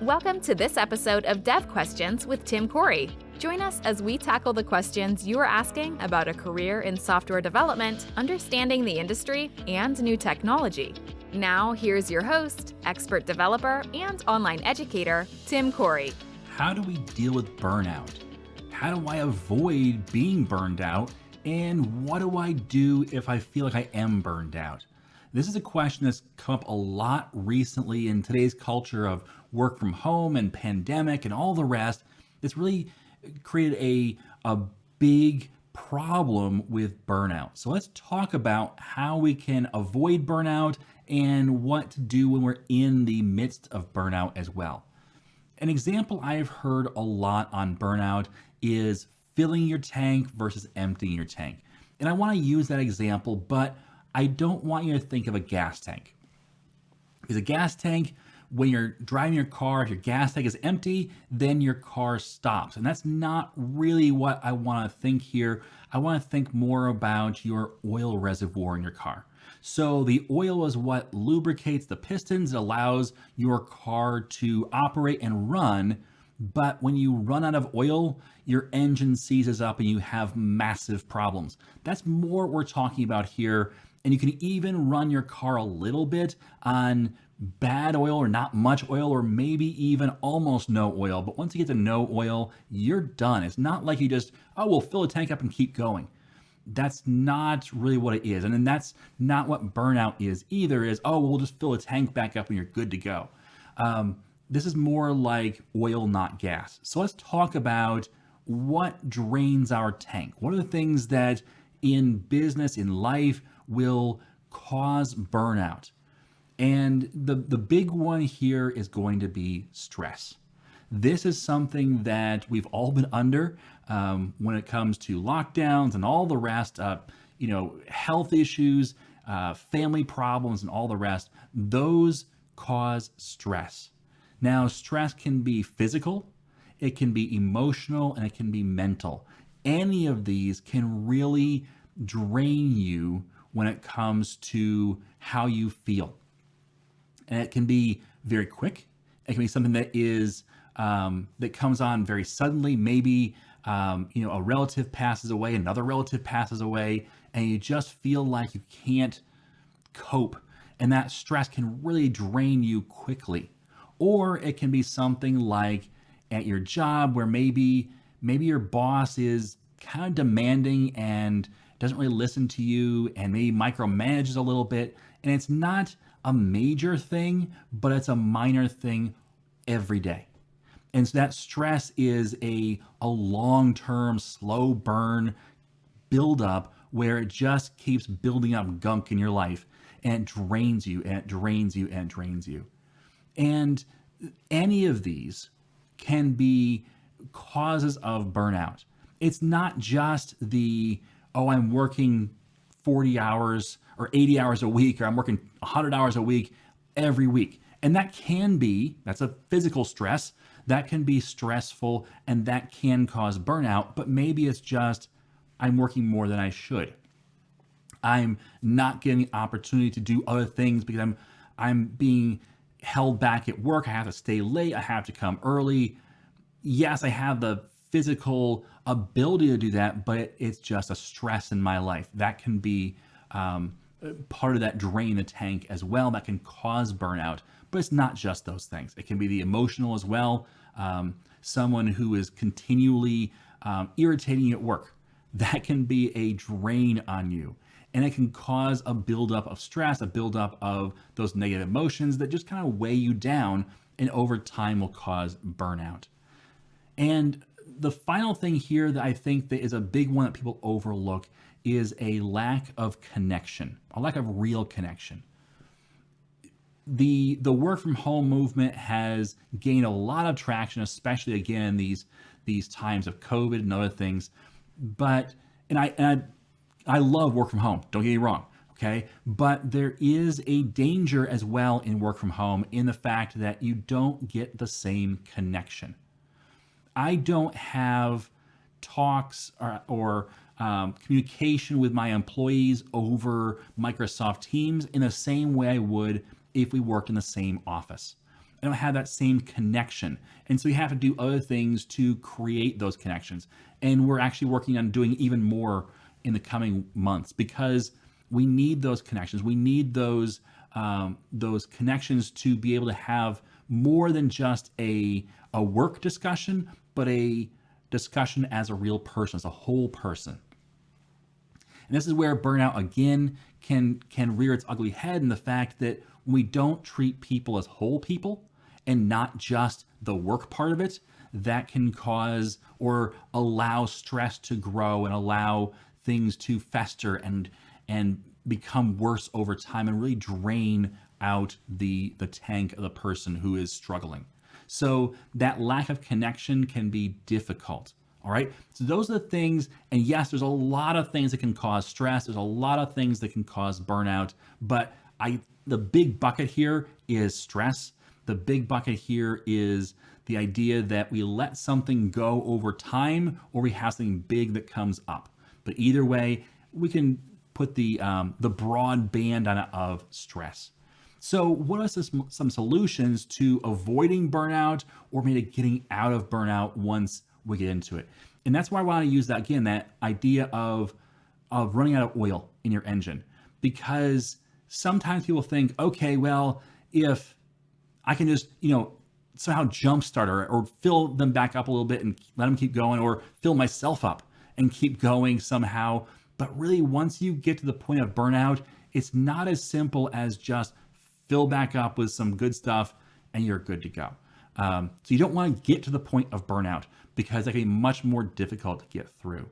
Welcome to this episode of Dev Questions with Tim Corey. Join us as we tackle the questions you are asking about a career in software development, understanding the industry, and new technology. Now, here's your host, expert developer, and online educator, Tim Corey. How do we deal with burnout? How do I avoid being burned out? And what do I do if I feel like I am burned out? This is a question that's come up a lot recently in today's culture of work from home and pandemic and all the rest. It's really created a big problem with burnout. So let's talk about how we can avoid burnout and what to do when we're in the midst of burnout as well. An example I've heard a lot on burnout is filling your tank versus emptying your tank. And I want to use that example, but I don't want you to think of a gas tank. Because a gas tank, when you're driving your car, if your gas tank is empty, then your car stops. And that's not really what I want to think here. I want to think more about your oil reservoir in your car. So the oil is what lubricates the pistons. It allows your car to operate and run. But when you run out of oil, your engine seizes up and you have massive problems. That's more what we're talking about here. And you can even run your car a little bit on bad oil or not much oil, or maybe even almost no oil. But once you get to no oil, you're done. It's not like you just, we'll fill a tank up and keep going. That's not really what it is. And then that's not what burnout is either, is, we'll just fill a tank back up and you're good to go. This is more like oil, not gas. So let's talk about what drains our tank. What are the things that in business, in life, will cause burnout? And the big one here is going to be stress. This is something that we've all been under when it comes to lockdowns and all the rest, health issues, family problems, and all the rest. Those cause stress. Now, stress can be physical, it can be emotional, and it can be mental. Any of these can really drain you when it comes to how you feel. And it can be very quick. It can be something that is that comes on very suddenly. Maybe a relative passes away, another relative passes away, and you just feel like you can't cope. And that stress can really drain you quickly. Or it can be something like at your job where maybe your boss is kind of demanding and doesn't really listen to you and maybe micromanages a little bit. And it's not a major thing, but it's a minor thing every day. And so that stress is a long-term, slow burn buildup where it just keeps building up gunk in your life, and it drains you and it drains you and it drains you. And any of these can be causes of burnout. It's not just the, I'm working 40 hours or 80 hours a week, or I'm working 100 hours a week every week. And that's a physical stress. That can be stressful and that can cause burnout, but maybe it's just, I'm working more than I should. I'm not getting the opportunity to do other things because I'm being held back at work. I have to stay late. I have to come early. Yes, I have the physical ability to do that, but it's just a stress in my life. That can be part of that drain the tank as well. That can cause burnout, but it's not just those things. It can be the emotional as well. Someone who is continually irritating you at work. That can be a drain on you. And it can cause a buildup of stress, a buildup of those negative emotions that just kind of weigh you down, and over time will cause burnout. And the final thing here that I think that is a big one that people overlook is a lack of connection, a lack of real connection. The work from home movement has gained a lot of traction, especially again in these times of COVID and other things. But I love work from home, don't get me wrong, okay? But there is a danger as well in work from home in the fact that you don't get the same connection. I don't have talks or communication with my employees over Microsoft Teams in the same way I would if we worked in the same office. I don't have that same connection. And so we have to do other things to create those connections. And we're actually working on doing even more in the coming months because we need those connections. We need those connections to be able to have more than just a work discussion, but a discussion as a real person, as a whole person. And this is where burnout again can rear its ugly head in the fact that when we don't treat people as whole people and not just the work part of it, that can cause or allow stress to grow and allow things to fester and become worse over time and really drain out the tank of the person who is struggling. So that lack of connection can be difficult. All right. So those are the things. And yes, there's a lot of things that can cause stress. There's a lot of things that can cause burnout. But the big bucket here is stress. The big bucket here is the idea that we let something go over time or we have something big that comes up. But either way, we can put the broad band on it of stress. So what are some solutions to avoiding burnout or maybe getting out of burnout once we get into it? And that's why I want to use that again, that idea of running out of oil in your engine, because sometimes people think, okay, well, if I can just, somehow jumpstart or fill them back up a little bit and let them keep going, or fill myself up and keep going somehow. But really, once you get to the point of burnout, it's not as simple as just fill back up with some good stuff and you're good to go. So you don't want to get to the point of burnout because that can be much more difficult to get through.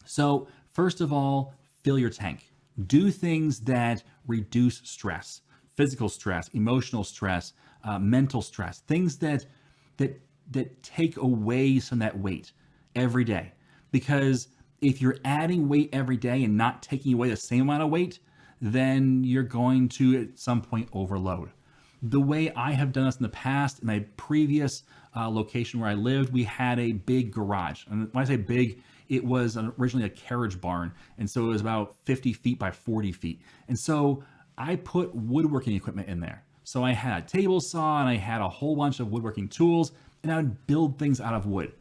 So first of all, fill your tank. Do things that reduce stress, physical stress, emotional stress, mental stress, things that take away some of that weight every day. Because if you're adding weight every day and not taking away the same amount of weight, then you're going to at some point overload. The way I have done this in the past, in my previous location where I lived, we had a big garage. And when I say big, it was originally a carriage barn. And so it was about 50 feet by 40 feet. And so I put woodworking equipment in there. So I had a table saw and I had a whole bunch of woodworking tools and I would build things out of wood.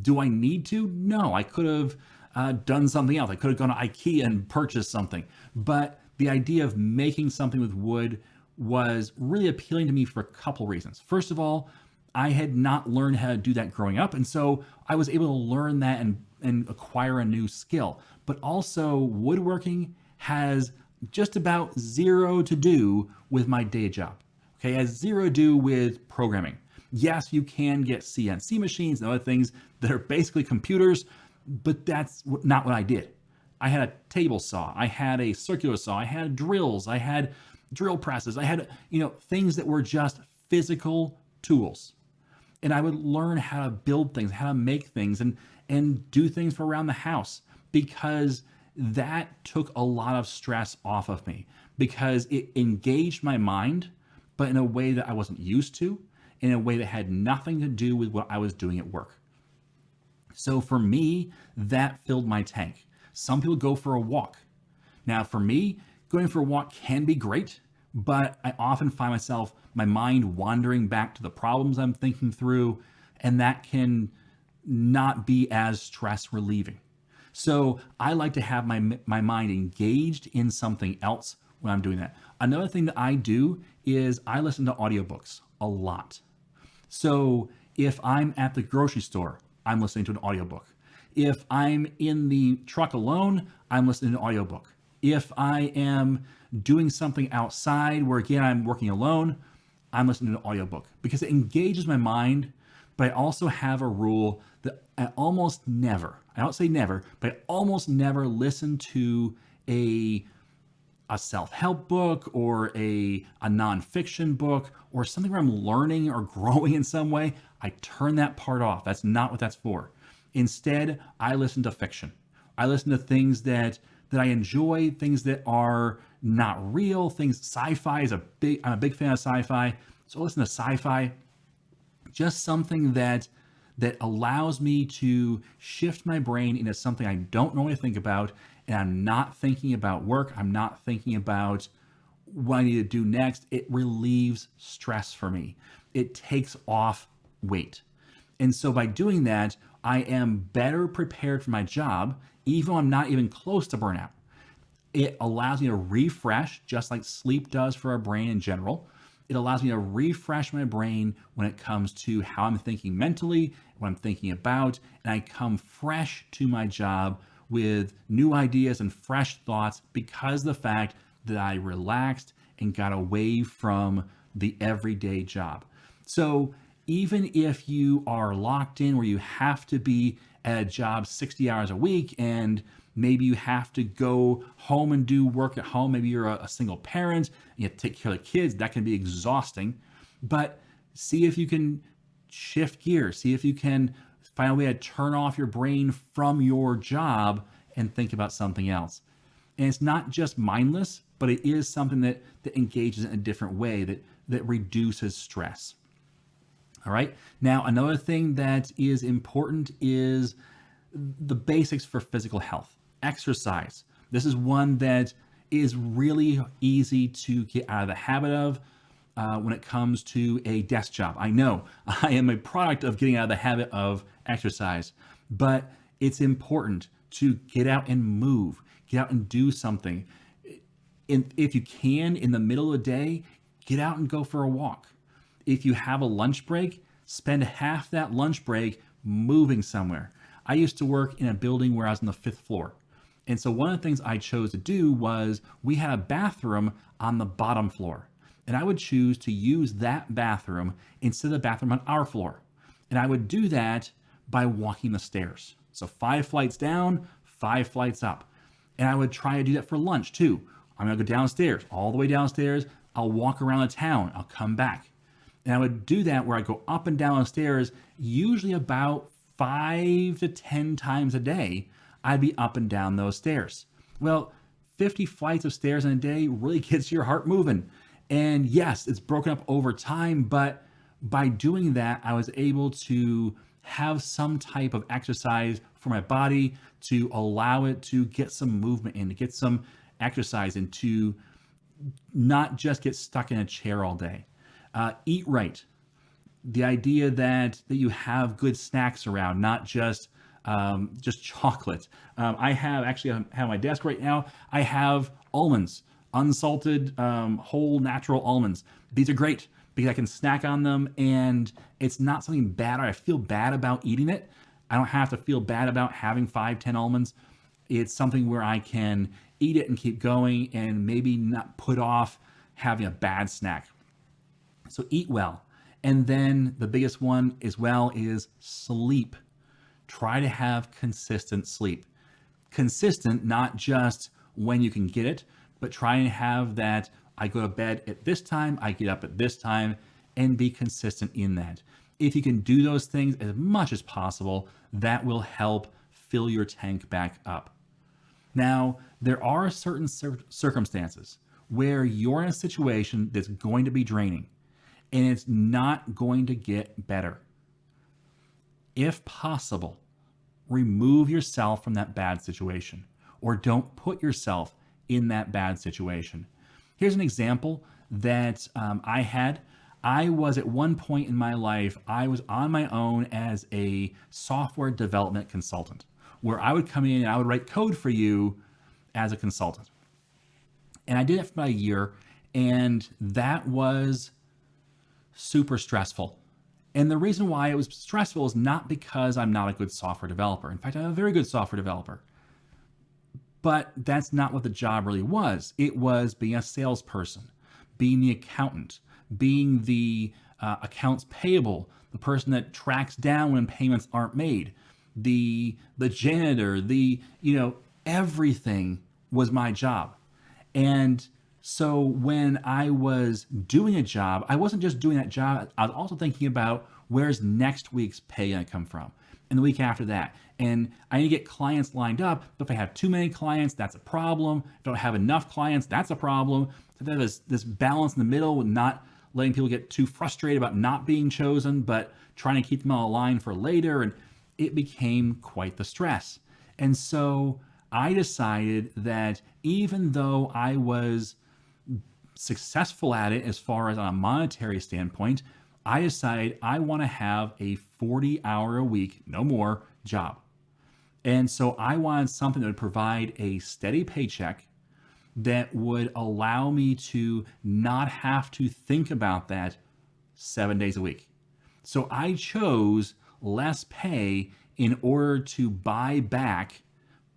Do I need to? No, I could have done something else. I could have gone to IKEA and purchased something. But the idea of making something with wood was really appealing to me for a couple reasons. First of all, I had not learned how to do that growing up. And so I was able to learn that and acquire a new skill. But also woodworking has just about zero to do with my day job. Okay, it has zero to do with programming. Yes, you can get CNC machines and other things that are basically computers, but that's not what I did. I had a table saw, I had a circular saw, I had drills, I had drill presses, I had, things that were just physical tools. And I would learn how to build things, how to make things and do things for around the house, because that took a lot of stress off of me because it engaged my mind, but in a way that I wasn't used to, in a way that had nothing to do with what I was doing at work. So for me, that filled my tank. Some people go for a walk. Now for me, going for a walk can be great, but I often find myself, my mind wandering back to the problems I'm thinking through, and that can not be as stress relieving. So I like to have my mind engaged in something else when I'm doing that. Another thing that I do is I listen to audiobooks a lot. So if I'm at the grocery store, I'm listening to an audiobook. If I'm in the truck alone, I'm listening to an audiobook. If I am doing something outside where again I'm working alone, I'm listening to an audiobook because it engages my mind. But I also have a rule that I almost never, I don't say never, but I almost never listen to a self-help book or a nonfiction book or something where I'm learning or growing in some way. I turn that part off. That's not what that's for. Instead, I listen to fiction. I listen to things that I enjoy, things that are not real, things, sci-fi is I'm a big fan of sci-fi. So I listen to sci-fi, just something that allows me to shift my brain into something I don't normally think about. And I'm not thinking about work. I'm not thinking about what I need to do next, it relieves stress for me. It takes off weight. And so by doing that, I am better prepared for my job, even though I'm not even close to burnout. It allows me to refresh, just like sleep does for our brain in general. It allows me to refresh my brain when it comes to how I'm thinking mentally, what I'm thinking about, and I come fresh to my job with new ideas and fresh thoughts because of the fact that I relaxed and got away from the everyday job. So even if you are locked in where you have to be at a job 60 hours a week and maybe you have to go home and do work at home, maybe you're a single parent and you have to take care of the kids, that can be exhausting. But see if you can shift gears, see if you can find a way to turn off your brain from your job and think about something else. And it's not just mindless, but it is something that engages in a different way, that reduces stress. All right. Now, another thing that is important is the basics for physical health. Exercise. This is one that is really easy to get out of the habit of when it comes to a desk job. I know I am a product of getting out of the habit of exercise, but it's important to get out and move, get out and do something. And if you can, in the middle of the day, get out and go for a walk. If you have a lunch break, spend half that lunch break moving somewhere. I used to work in a building where I was on the 5th floor. And so one of the things I chose to do was we had a bathroom on the bottom floor. And I would choose to use that bathroom instead of the bathroom on our floor. And I would do that by walking the stairs. So 5 flights down, 5 flights up. And I would try to do that for lunch too. I'm gonna go downstairs, all the way downstairs. I'll walk around the town, I'll come back. And I would do that where I go up and down the stairs, usually about 5 to 10 times a day. I'd be up and down those stairs. Well, 50 flights of stairs in a day really gets your heart moving. And yes, it's broken up over time, but by doing that, I was able to have some type of exercise for my body to allow it to get some movement in, to get some exercise in, to not just get stuck in a chair all day. Eat right. The idea that you have good snacks around, not just chocolate. I have on my desk right now, I have almonds, unsalted, whole natural almonds. These are great because I can snack on them and it's not something bad or I feel bad about eating it. I don't have to feel bad about having 5-10 almonds. It's something where I can eat it and keep going and maybe not put off having a bad snack. So eat well. And then the biggest one as well is sleep. Try to have consistent sleep. Consistent, not just when you can get it, but try and have that I go to bed at this time, I get up at this time, and be consistent in that. If you can do those things as much as possible, that will help fill your tank back up. Now, there are certain circumstances where you're in a situation that's going to be draining and it's not going to get better. If possible, remove yourself from that bad situation or don't put yourself in that bad situation. Here's an example that I had. I was at one point in my life, I was on my own as a software development consultant, where I would come in and I would write code for you as a consultant. And I did it for about a year, and that was super stressful. And the reason why it was stressful is not because I'm not a good software developer. In fact, I'm a very good software developer. But that's not what the job really was. It was being a salesperson, being the accountant, being the accounts payable, the person that tracks down when payments aren't made, the janitor, everything was my job. And so when I was doing a job, I wasn't just doing that job. I was also thinking about where's next week's pay going to come from, and the week after that. And I need to get clients lined up. But if I have too many clients, that's a problem. If I don't have enough clients, that's a problem. So there's this balance in the middle with not letting people get too frustrated about not being chosen, but trying to keep them on the line for later. And it became quite the stress. And so I decided that even though I was successful at it as far as on a monetary standpoint, I decided I want to have a 40-hour a week, no more, job. And so I wanted something that would provide a steady paycheck that would allow me to not have to think about that 7 days a week. So I chose less pay in order to buy back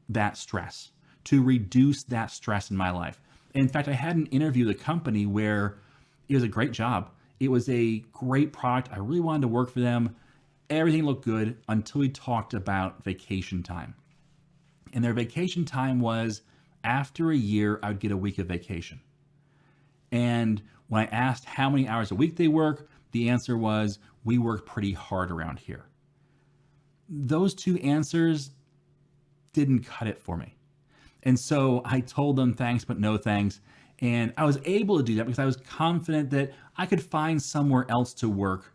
that stress, to reduce that stress in my life. In fact, I had an interview with a company where it was a great job. It was a great product. I really wanted to work for them. Everything looked good until we talked about vacation time. And their vacation time was after a year, I would get a week of vacation. And when I asked how many hours a week they work, the answer was, we work pretty hard around here. Those two answers didn't cut it for me. And so I told them thanks, but no thanks. And I was able to do that because I was confident that I could find somewhere else to work.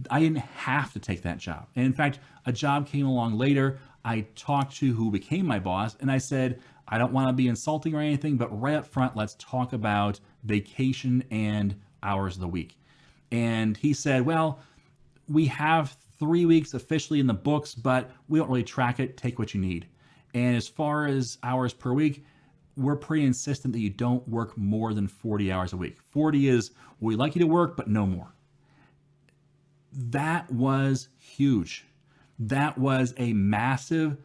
I didn't have to take that job. And in fact, a job came along later. I talked to who became my boss and I said, I don't want to be insulting or anything, but right up front, let's talk about vacation and hours of the week. And he said, well, we have 3 weeks officially in the books, but we don't really track it. Take what you need. And as far as hours per week, we're pretty insistent that you don't work more than 40 hours a week. 40 is what we'd like you to work, but no more. That was huge. That was a massive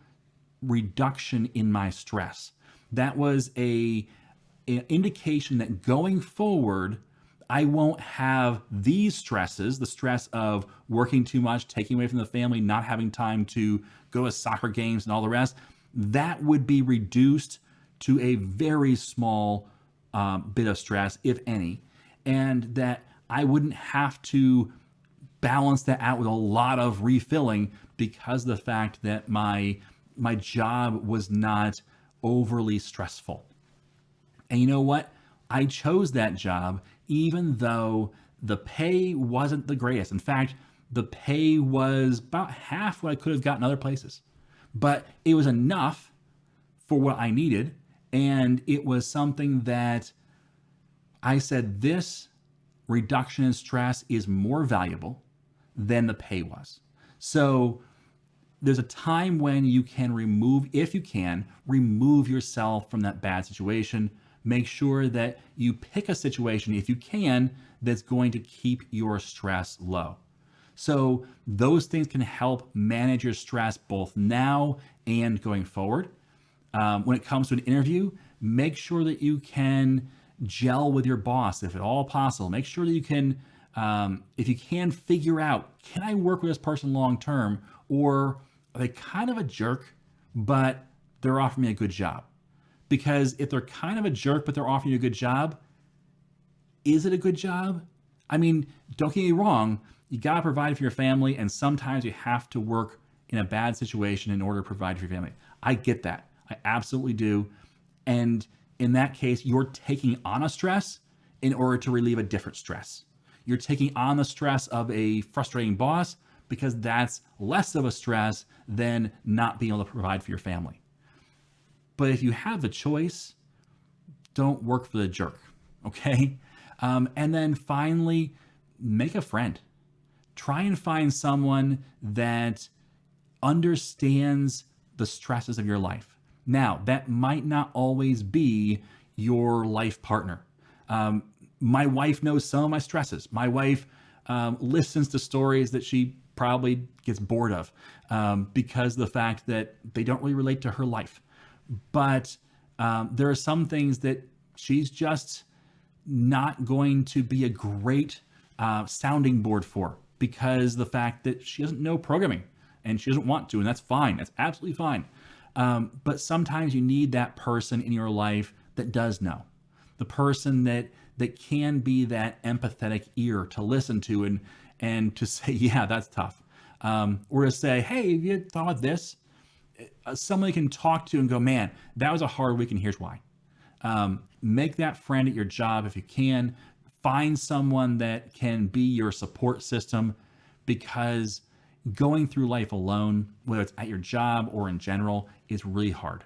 reduction in my stress. That was an indication that going forward, I won't have these stresses, the stress of working too much, taking away from the family, not having time to go to soccer games and all the rest. That would be reduced to a very small bit of stress, if any, and that I wouldn't have to balance that out with a lot of refilling because of the fact that my job was not overly stressful. And you know what? I chose that job even though the pay wasn't the greatest. In fact, the pay was about half what I could have gotten other places. But it was enough for what I needed. And it was something that I said, this reduction in stress is more valuable than the pay was. So there's a time when you can remove, if you can, remove yourself from that bad situation. Make sure that you pick a situation, if you can, that's going to keep your stress low. So those things can help manage your stress both now and going forward. When it comes to an interview, make sure that you can gel with your boss, if at all possible. Make sure that you can, if you can, figure out, can I work with this person long term, or are they kind of a jerk, but they're offering me a good job? Because if they're kind of a jerk, but they're offering you a good job, is it a good job? I mean, don't get me wrong, you got to provide for your family, and sometimes you have to work in a bad situation in order to provide for your family. I get that. I absolutely do. And in that case, you're taking on a stress in order to relieve a different stress. You're taking on the stress of a frustrating boss because that's less of a stress than not being able to provide for your family. But if you have the choice, don't work for the jerk, okay? And then finally, make a friend. Try and find someone that understands the stresses of your life. Now, that might not always be your life partner. My wife knows some of my stresses. My wife listens to stories that she probably gets bored of because of the fact that they don't really relate to her life. But there are some things that she's just not going to be a great sounding board for because of the fact that she doesn't know programming and she doesn't want to, and that's fine. That's absolutely fine. But sometimes you need that person in your life that does know, the person that can be that empathetic ear to listen to and to say, yeah, that's tough. Or to say, hey, have you thought about this? Somebody can talk to and go, man, that was a hard week and here's why. Make that friend at your job if you can. Find someone that can be your support system, because going through life alone, whether it's at your job or in general, is really hard.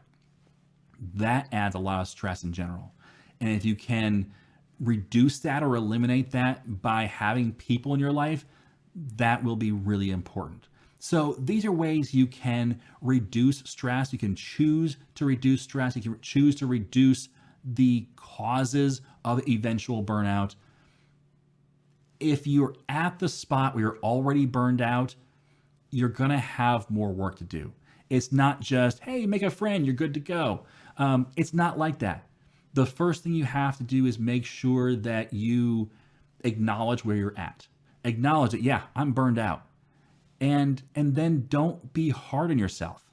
That adds a lot of stress in general. And if you can reduce that or eliminate that by having people in your life, that will be really important. So these are ways you can reduce stress. You can choose to reduce stress. You can choose to reduce the causes of eventual burnout. If you're at the spot where you're already burned out, you're going to have more work to do. It's not just, hey, make a friend, you're good to go. It's not like that. The first thing you have to do is make sure that you acknowledge where you're at. Acknowledge that, yeah, I'm burned out. And then don't be hard on yourself.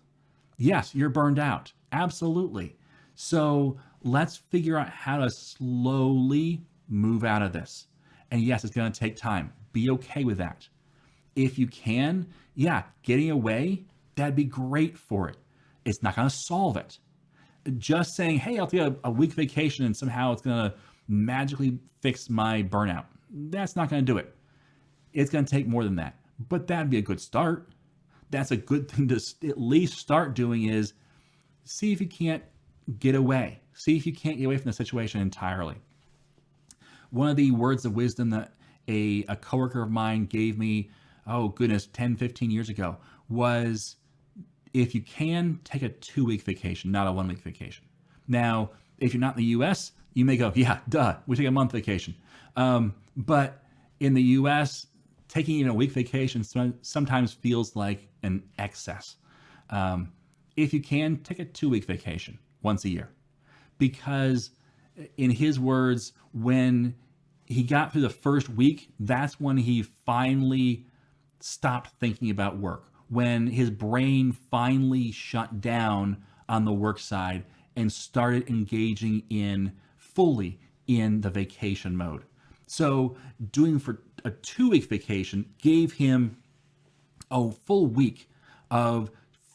Yes, you're burned out. Absolutely. So let's figure out how to slowly move out of this. And yes, it's going to take time. Be okay with that. If you can, yeah, getting away, that'd be great for it. It's not going to solve it. Just saying, hey, I'll take a week vacation and somehow it's going to magically fix my burnout. That's not going to do it. It's going to take more than that. But that'd be a good start. That's a good thing to at least start doing, is see if you can't get away. See if you can't get away from the situation entirely. One of the words of wisdom that a coworker of mine gave me, oh goodness, 10, 15 years ago, was if you can, take a 2-week vacation, not a 1-week vacation. Now, if you're not in the US, you may go, yeah, duh, we take a month vacation. But in the US, taking even a week vacation sometimes feels like an excess. If you can, take a 2-week vacation once a year. Because in his words, when he got through the first week, that's when he finally stopped thinking about work. When his brain finally shut down on the work side and started engaging fully in the vacation mode. So doing for a 2-week vacation gave him a full week of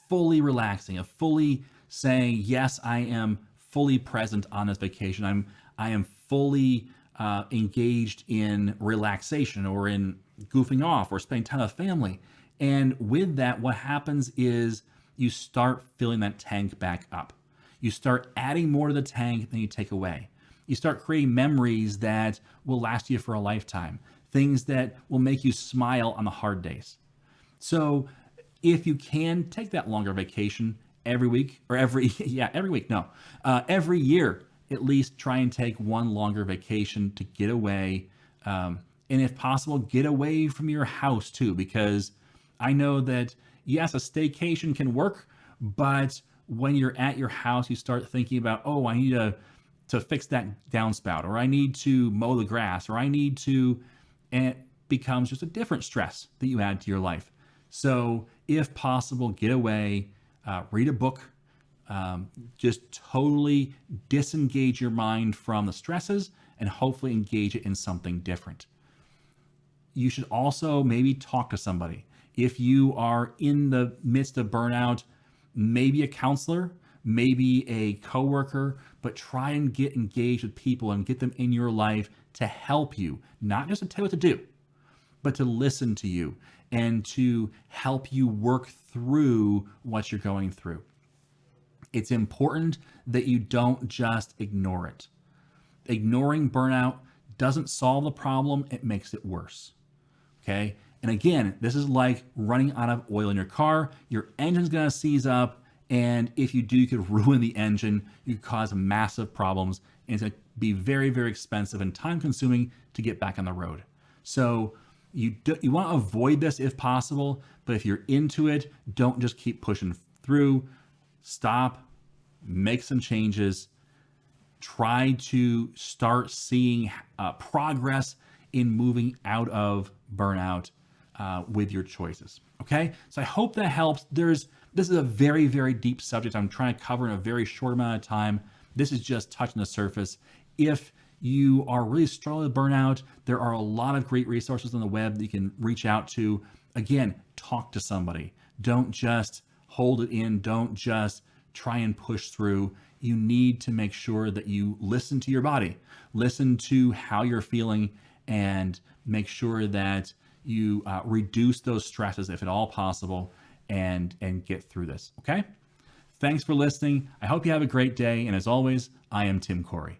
fully relaxing, of fully saying, yes, I am fully present on this vacation. I am fully engaged in relaxation or in goofing off or spending time with family. And with that, what happens is you start filling that tank back up. You start adding more to the tank than you take away. You start creating memories that will last you for a lifetime, things that will make you smile on the hard days. So if you can, take that longer vacation every week, or every year, at least try and take one longer vacation to get away. And if possible, get away from your house too, because I know that, yes, a staycation can work, but when you're at your house, you start thinking about, oh, I need to fix that downspout, or I need to mow the grass, or I need to, and it becomes just a different stress that you add to your life. So if possible, get away, read a book, just totally disengage your mind from the stresses and hopefully engage it in something different. You should also maybe talk to somebody. If you are in the midst of burnout, maybe a counselor, maybe a coworker, but try and get engaged with people and get them in your life to help you, not just to tell you what to do, but to listen to you and to help you work through what you're going through. It's important that you don't just ignore it. Ignoring burnout doesn't solve the problem, it makes it worse. Okay? And again, this is like running out of oil in your car. Your engine's gonna seize up, and if you do, you could ruin the engine. You could cause massive problems, and it's gonna be very, very expensive and time consuming to get back on the road. So you wanna avoid this if possible, but if you're into it, don't just keep pushing through. Stop, make some changes, try to start seeing progress in moving out of burnout with your choices. Okay, so I hope that helps. This is a very, very deep subject I'm trying to cover in a very short amount of time. This is just touching the surface. If you are really struggling with burnout, there are a lot of great resources on the web that you can reach out to. Again, talk to somebody. Don't just hold it in. Don't just try and push through. You need to make sure that you listen to your body, listen to how you're feeling, and make sure that you reduce those stresses if at all possible, and get through this. Okay? Thanks for listening. I hope you have a great day. And as always, I am Tim Corey.